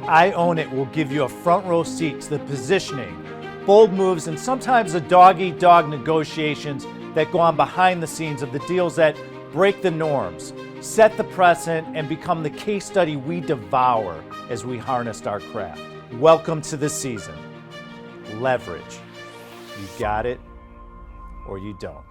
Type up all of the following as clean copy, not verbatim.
I Own It will give you a front row seat to the positioning, bold moves, and sometimes the dog-eat-dog negotiations that go on behind the scenes of the deals that break the norms, set the precedent, and become the case study we devour as we harnessed our craft. Welcome to the season. Leverage. You got it or you don't.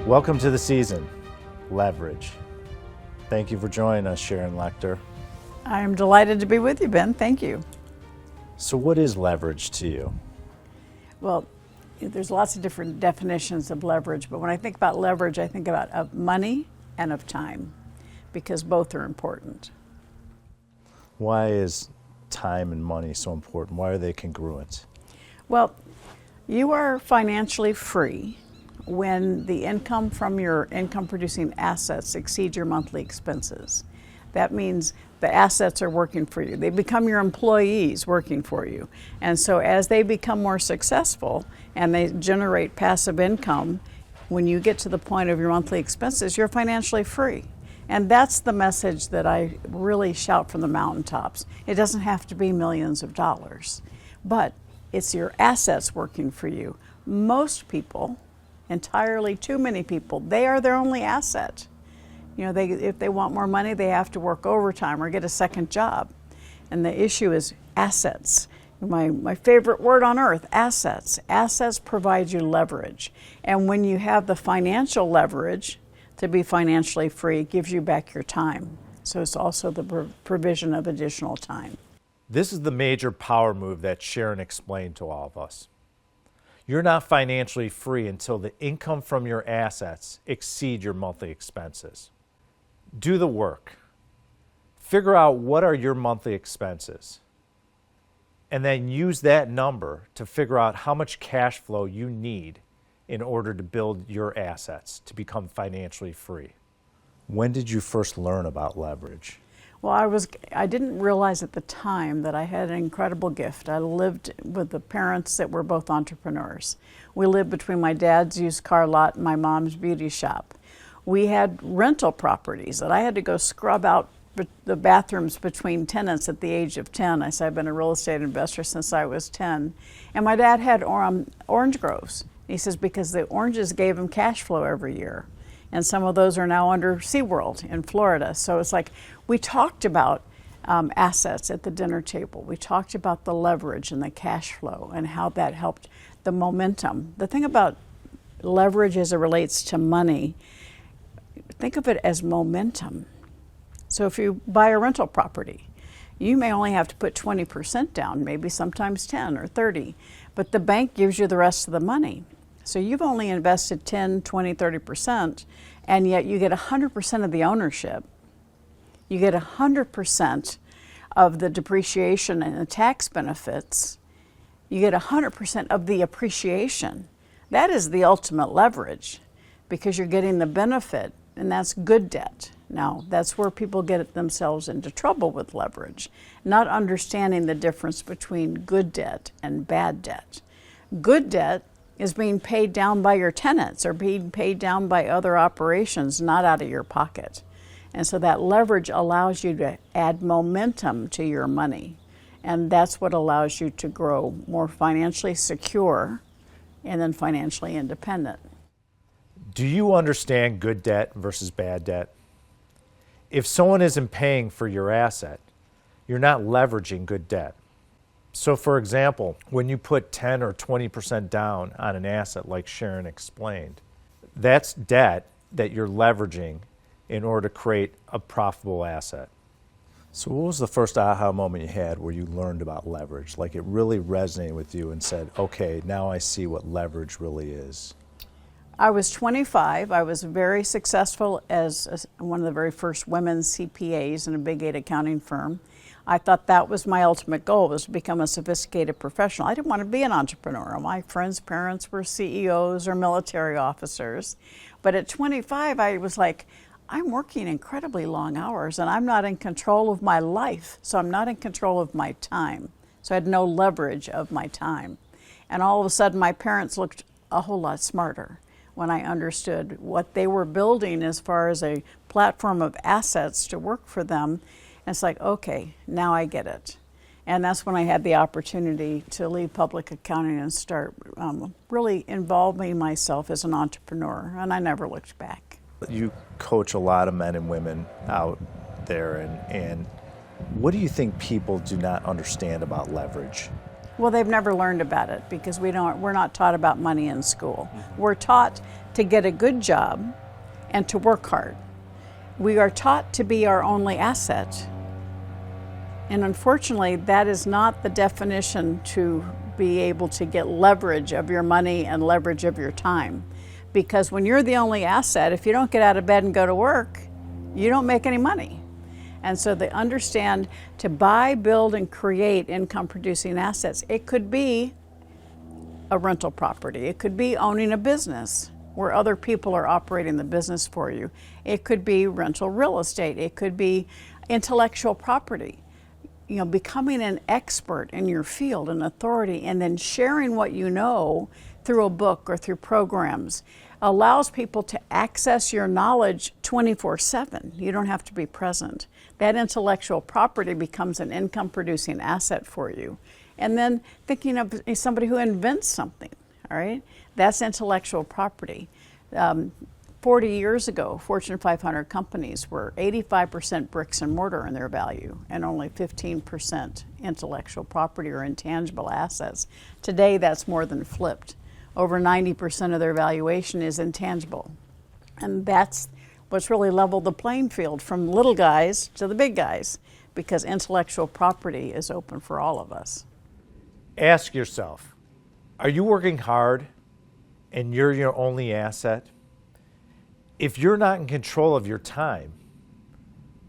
Welcome to the season, Leverage. Thank you for joining us, Sharon Lechter. I am delighted to be with you, Ben. Thank you. So what is leverage to you? Well, there's lots of different definitions of leverage, but when I think about leverage, I think about of money and of time, because both are important. Why is time and money so important? Why are they congruent? Well, you are financially free when the income from your income-producing assets exceeds your monthly expenses. That means the assets are working for you. They become your employees working for you. And so as they become more successful and they generate passive income, when you get to the point of your monthly expenses, you're financially free. And that's the message that I really shout from the mountaintops. It doesn't have to be millions of dollars, but it's your assets working for you. Most people, entirely too many people, they are their only asset. You know, if they want more money, they have to work overtime or get a second job. And the issue is assets. My favorite word on earth, assets. Assets provide you leverage. And when you have the financial leverage to be financially free, it gives you back your time. So it's also the provision of additional time. This is the major power move that Sharon explained to all of us. You're not financially free until the income from your assets exceed your monthly expenses. Do the work. Figure out what are your monthly expenses, and then use that number to figure out how much cash flow you need in order to build your assets to become financially free. When did you first learn about leverage? Well, I didn't realize at the time that I had an incredible gift. I lived with the parents that were both entrepreneurs. We lived between my dad's used car lot and my mom's beauty shop. We had rental properties that I had to go scrub out the bathrooms between tenants at the age of 10. I said I've been a real estate investor since I was 10. And my dad had orange groves. He says because the oranges gave him cash flow every year. And some of those are now under SeaWorld in Florida. So it's like we talked about assets at the dinner table. We talked about the leverage and the cash flow and how that helped the momentum. The thing about leverage as it relates to money, think of it as momentum. So if you buy a rental property, you may only have to put 20% down, maybe sometimes 10 or 30, but the bank gives you the rest of the money. So you've only invested 10, 20, 30%, and yet you get 100% of the ownership. You get 100% of the depreciation and the tax benefits. You get 100% of the appreciation. That is the ultimate leverage because you're getting the benefit, and that's good debt. Now, that's where people get themselves into trouble with leverage, not understanding the difference between good debt and bad debt. Good debt is being paid down by your tenants or being paid down by other operations, not out of your pocket. And so that leverage allows you to add momentum to your money. And that's what allows you to grow more financially secure and then financially independent. Do you understand good debt versus bad debt? If someone isn't paying for your asset, you're not leveraging good debt. So for example, when you put 10 or 20% down on an asset like Sharon explained, that's debt that you're leveraging in order to create a profitable asset. So what was the first aha moment you had where you learned about leverage? Like it really resonated with you and said, okay, now I see what leverage really is. I was 25. I was very successful as one of the very first women CPAs in a Big 8 accounting firm. I thought that was my ultimate goal, was to become a sophisticated professional. I didn't want to be an entrepreneur. My friends' parents were CEOs or military officers. But at 25, I was like, I'm working incredibly long hours and I'm not in control of my life. So I'm not in control of my time. So I had no leverage of my time. And all of a sudden my parents looked a whole lot smarter when I understood what they were building as far as a platform of assets to work for them. And it's like, okay, now I get it. And that's when I had the opportunity to leave public accounting and start really involving myself as an entrepreneur. And I never looked back. You coach a lot of men and women out there, and what do you think people do not understand about leverage? Well, they've never learned about it because we're not taught about money in school. We're taught to get a good job and to work hard. We are taught to be our only asset. And unfortunately, that is not the definition to be able to get leverage of your money and leverage of your time. Because when you're the only asset, if you don't get out of bed and go to work, you don't make any money. And so they understand to buy, build, and create income-producing assets. It could be a rental property. It could be owning a business where other people are operating the business for you. It could be rental real estate. It could be intellectual property. You know, becoming an expert in your field, an authority, and then sharing what you know through a book or through programs allows people to access your knowledge 24/7. You don't have to be present. That intellectual property becomes an income-producing asset for you. And then thinking of somebody who invents something, all right? That's intellectual property. 40 years ago, Fortune 500 companies were 85% bricks and mortar in their value and only 15% intellectual property or intangible assets. Today, that's more than flipped. Over 90% of their valuation is intangible. And that's what's really leveled the playing field from little guys to the big guys, because intellectual property is open for all of us. Ask yourself, are you working hard and you're your only asset? If you're not in control of your time,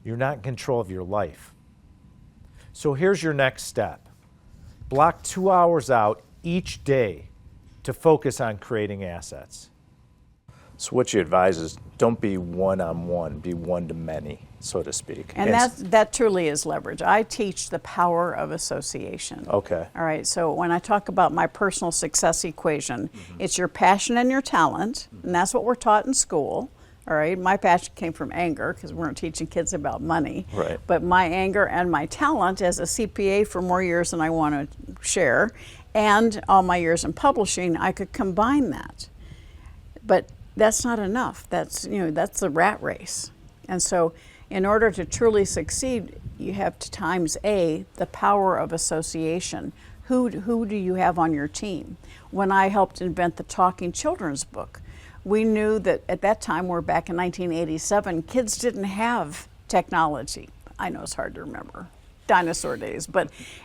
you're not in control of your life. So here's your next step. Block 2 hours out each day to focus on creating assets. So what you advise is don't be one-on-one, be one-to-many, so to speak. And that truly is leverage. I teach the power of association. Okay. All right, so when I talk about my personal success equation, it's your passion and your talent, and that's what we're taught in school. All right, my passion came from anger because we weren't teaching kids about money. Right. But my anger and my talent as a CPA for more years than I want to share, and all my years in publishing, I could combine that. But that's not enough. That's the rat race. And so in order to truly succeed, you have to times the power of association. Who do you have on your team? When I helped invent the talking children's book, we knew that at that time, we're back in 1987, kids didn't have technology. I know it's hard to remember, dinosaur days.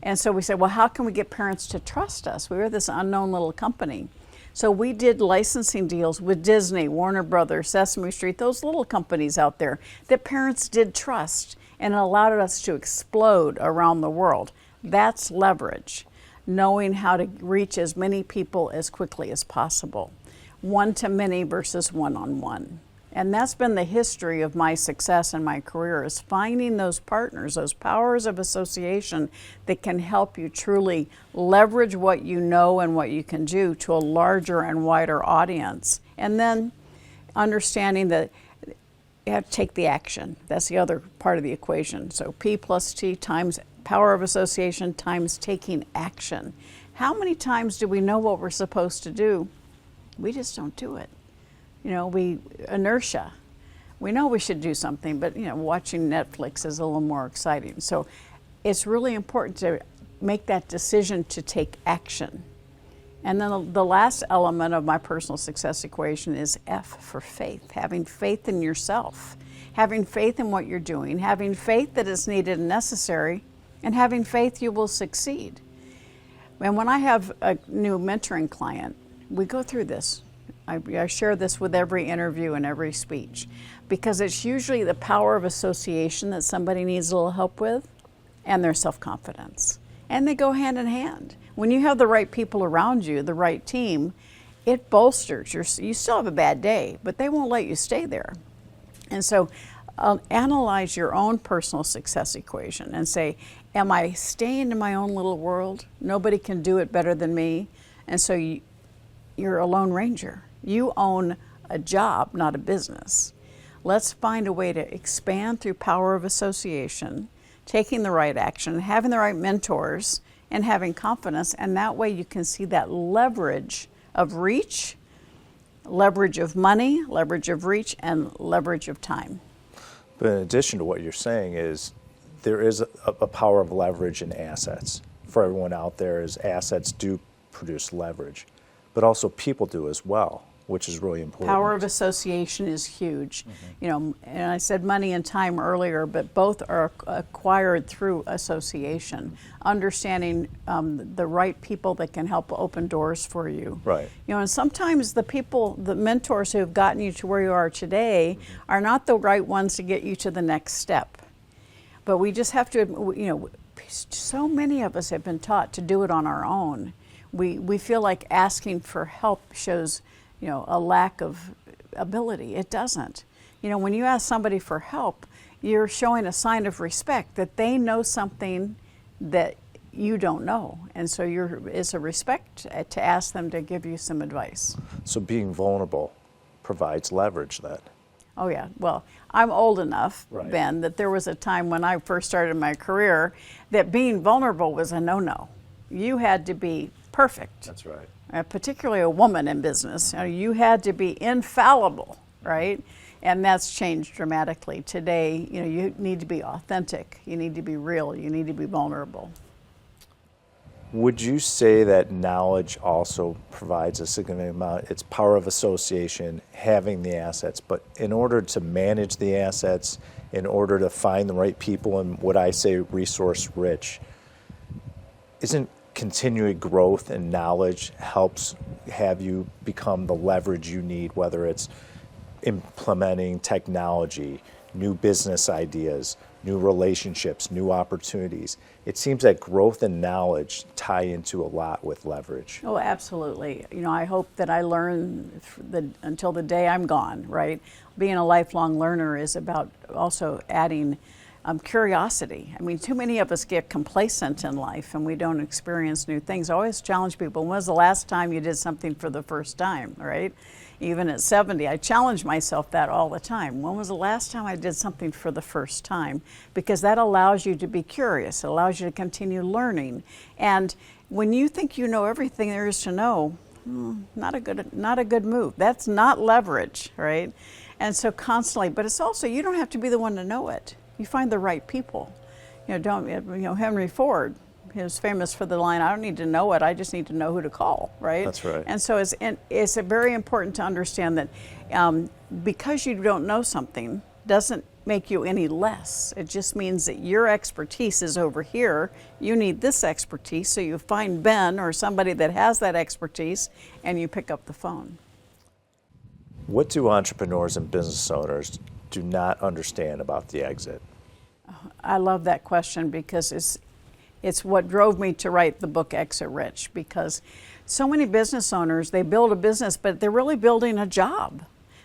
And so we said, well, how can we get parents to trust us? We were this unknown little company. So we did licensing deals with Disney, Warner Brothers, Sesame Street, those little companies out there that parents did trust, and it allowed us to explode around the world. That's leverage, knowing how to reach as many people as quickly as possible. One-to-many versus one-on-one. And that's been the history of my success in my career, is finding those partners, those powers of association that can help you truly leverage what you know and what you can do to a larger and wider audience. And then understanding that you have to take the action. That's the other part of the equation. So P plus T times power of association times taking action. How many times do we know what we're supposed to do? We just don't do it. Inertia. We know we should do something, but watching Netflix is a little more exciting. So it's really important to make that decision to take action. And then the last element of my personal success equation is F for faith, having faith in yourself, having faith in what you're doing, having faith that it's needed and necessary, and having faith you will succeed. And when I have a new mentoring client, we go through this. I share this with every interview and every speech, because it's usually the power of association that somebody needs a little help with, and their self-confidence. And they go hand in hand. When you have the right people around you, the right team, it bolsters. You still have a bad day, but they won't let you stay there. And so analyze your own personal success equation and say, am I staying in my own little world? Nobody can do it better than me. And so you're a lone ranger. You own a job, not a business. Let's find a way to expand through power of association, taking the right action, having the right mentors, and having confidence. And that way you can see that leverage of reach, leverage of money, leverage of reach, and leverage of time. But in addition to what you're saying is there is a power of leverage in assets. For everyone out there, is assets do produce leverage, but also people do as well, which is really important. Power of association is huge. You know, and I said money and time earlier, but both are acquired through association. Understanding the right people that can help open doors for you. Right. You know, and sometimes the people, the mentors who have gotten you to where you are today are not the right ones to get you to the next step. But we just have to, you know, so many of us have been taught to do it on our own. We feel like asking for help shows, you know, a lack of ability. It doesn't. You know, when you ask somebody for help, you're showing a sign of respect that they know something that you don't know. And so it's a respect to ask them to give you some advice. So being vulnerable provides leverage then. Oh yeah, well, I'm old enough, Right. Ben, that there was a time when I first started my career that being vulnerable was a no-no. You had to be perfect. That's right. Particularly a woman in business. You had to be infallible, right? And that's changed dramatically. Today, you know, you need to be authentic. You need to be real. You need to be vulnerable. Would you say that knowledge also provides a significant amount? It's power of association, having the assets, but in order to manage the assets, in order to find the right people and what I say resource rich, isn't continuing growth and knowledge helps have you become the leverage you need, whether it's implementing technology, new business ideas, new relationships, new opportunities? It seems that growth and knowledge tie into a lot with leverage. Oh, absolutely. You know, I hope that I learn until the day I'm gone, right? Being a lifelong learner is about also adding curiosity. I mean, too many of us get complacent in life and we don't experience new things. I always challenge people, when was the last time you did something for the first time, right? Even at 70, I challenge myself that all the time. When was the last time I did something for the first time? Because that allows you to be curious. It allows you to continue learning. And when you think you know everything there is to know, not a good move. That's not leverage, right? And so constantly, but it's also, you don't have to be the one to know it. You find the right people. You know, Henry Ford, he was famous for the line, I don't need to know it, I just need to know who to call, right? That's right. And so it's very important to understand that because you don't know something doesn't make you any less. It just means that your expertise is over here. You need this expertise, so you find Ben or somebody that has that expertise and you pick up the phone. What do entrepreneurs and business owners do not understand about the exit? I love that question because it's what drove me to write the book Exit Rich, because so many business owners, they build a business, but they're really building a job.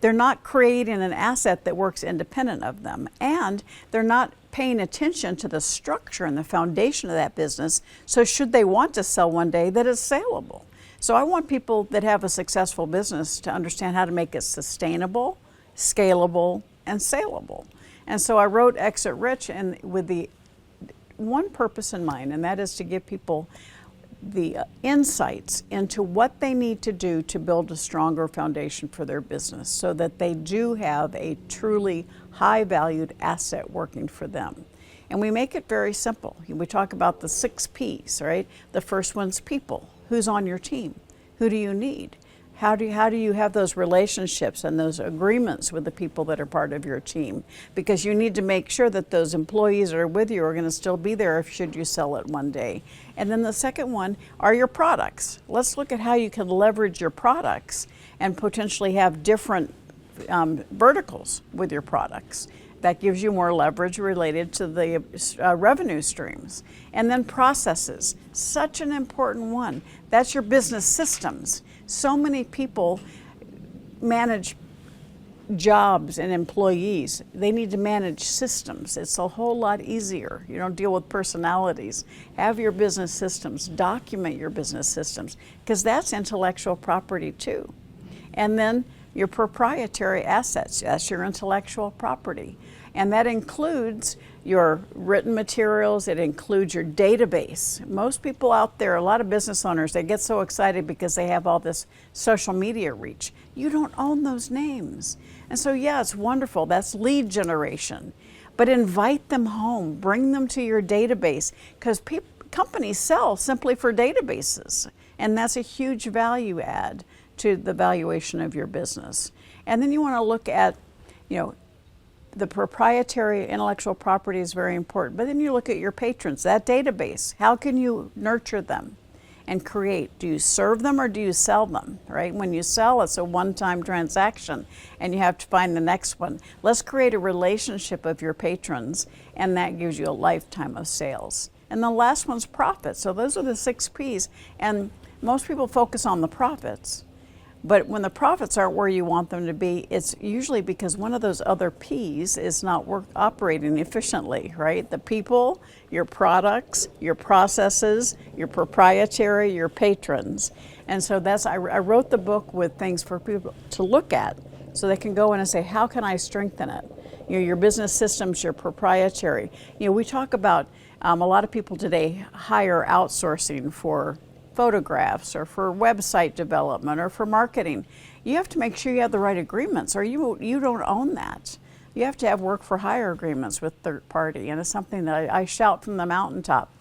They're not creating an asset that works independent of them, and they're not paying attention to the structure and the foundation of that business. So should they want to sell one day, that it's saleable. So I want people that have a successful business to understand how to make it sustainable, scalable, and saleable. And so I wrote Exit Rich and with the one purpose in mind, and that is to give people the insights into what they need to do to build a stronger foundation for their business so that they do have a truly high valued asset working for them. And we make it very simple. We talk about the 6 P's, right? The first one's people. Who's on your team? Who do you need? How do you have those relationships and those agreements with the people that are part of your team? Because you need to make sure that those employees that are with you are going to still be there should you sell it one day. And then the second one are your products. Let's look at how you can leverage your products and potentially have different verticals with your products. That gives you more leverage related to the revenue streams. And then processes, such an important one. That's your business systems. So many people manage jobs and employees. They need to manage systems. It's a whole lot easier. You don't deal with personalities. Have your business systems, document your business systems, because that's intellectual property too. And then your proprietary assets, that's your intellectual property. And that includes your written materials, it includes your database. Most people out there, a lot of business owners, they get so excited because they have all this social media reach. You don't own those names. And so yeah, it's wonderful, that's lead generation. But invite them home, bring them to your database, because companies sell simply for databases. And that's a huge value add to the valuation of your business. And then you want to look at, the proprietary intellectual property is very important, but then you look at your patrons, that database. How can you nurture them and create? Do you serve them or do you sell them, right? When you sell, it's a one-time transaction and you have to find the next one. Let's create a relationship of your patrons, and that gives you a lifetime of sales. And the last one's profit. So those are the 6 P's, and most people focus on the profits. But when the profits aren't where you want them to be, it's usually because one of those other P's is not operating efficiently, right? The people, your products, your processes, your proprietary, your patrons. And so I wrote the book with things for people to look at so they can go in and say, how can I strengthen it? Your business systems, your proprietary. We talk about a lot of people today hire outsourcing for photographs or for website development or for marketing. You have to make sure you have the right agreements, or you don't own that. You have to have work for hire agreements with third party, and it's something that I shout from the mountaintop.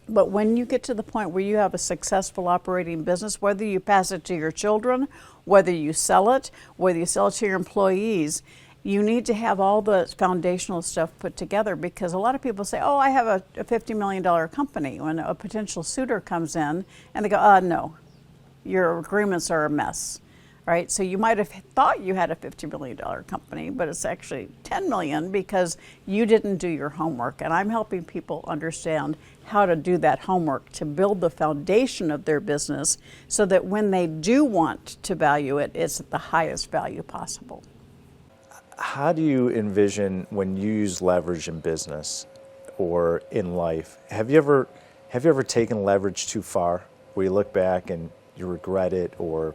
But when you get to the point where you have a successful operating business, whether you pass it to your children, whether you sell it to your employees, you need to have all the foundational stuff put together, because a lot of people say, oh, I have a $50 million company. When a potential suitor comes in and they go, no, your agreements are a mess, right? So you might have thought you had a $50 million company, but it's actually $10 million because you didn't do your homework. And I'm helping people understand how to do that homework to build the foundation of their business so that when they do want to value it, it's at the highest value possible. How do you envision when you use leverage in business or in life? Have you ever taken leverage too far, where you look back and you regret it, or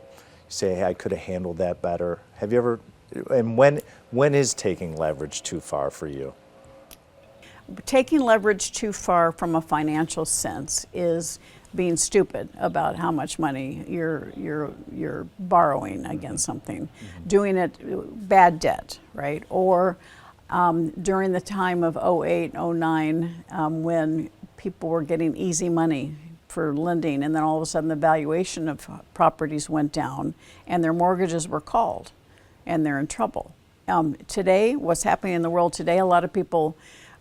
say, hey, I could have handled that better? Have you ever? And when is taking leverage too far for you? Taking leverage too far from a financial sense is being stupid about how much money you're borrowing against something, doing it bad debt, right? Or during the time of 08, 09, when people were getting easy money for lending, and then all of a sudden the valuation of properties went down and their mortgages were called and they're in trouble. Today, what's happening in the world today, a lot of people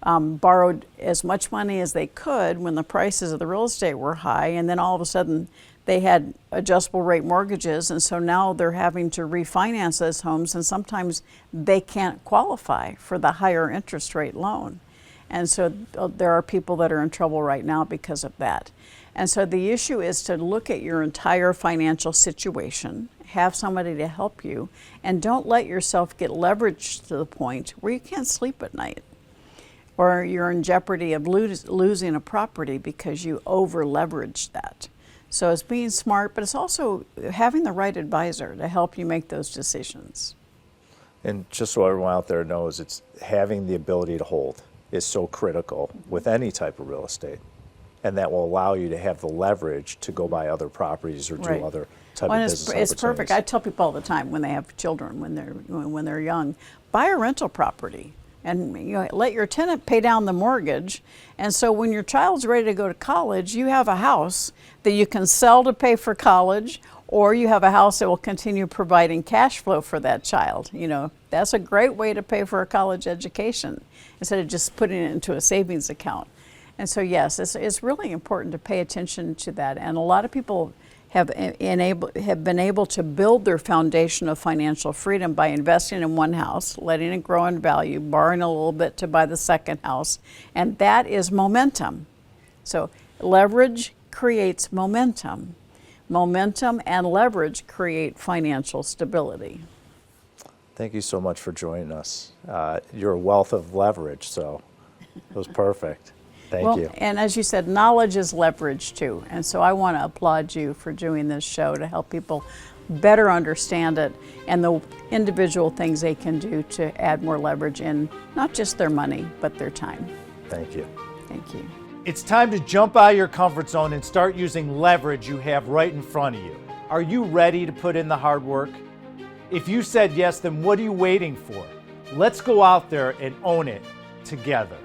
borrowed as much money as they could when the prices of the real estate were high, and then all of a sudden they had adjustable rate mortgages, and so now they're having to refinance those homes, and sometimes they can't qualify for the higher interest rate loan. And so there are people that are in trouble right now because of that. And so the issue is to look at your entire financial situation, have somebody to help you, and don't let yourself get leveraged to the point where you can't sleep at night, or you're in jeopardy of losing a property because you over-leveraged that. So it's being smart, but it's also having the right advisor to help you make those decisions. And just so everyone out there knows, it's having the ability to hold is so critical with any type of real estate. And that will allow you to have the leverage to go buy other properties or do Right. other type of business opportunities. It's perfect. I tell people all the time when they have children, when they're young, buy a rental property. And let your tenant pay down the mortgage. And so when your child's ready to go to college, you have a house that you can sell to pay for college, or you have a house that will continue providing cash flow for that child. That's a great way to pay for a college education instead of just putting it into a savings account. And so yes, it's really important to pay attention to that. And a lot of people have been able to build their foundation of financial freedom by investing in one house, letting it grow in value, borrowing a little bit to buy the second house, and that is momentum. So leverage creates momentum. Momentum and leverage create financial stability. Thank you so much for joining us. You're a wealth of leverage, so it was perfect. Thank you. And as you said, knowledge is leverage too. And so I want to applaud you for doing this show to help people better understand it and the individual things they can do to add more leverage in not just their money, but their time. Thank you. Thank you. It's time to jump out of your comfort zone and start using leverage you have right in front of you. Are you ready to put in the hard work? If you said yes, then what are you waiting for? Let's go out there and own it together.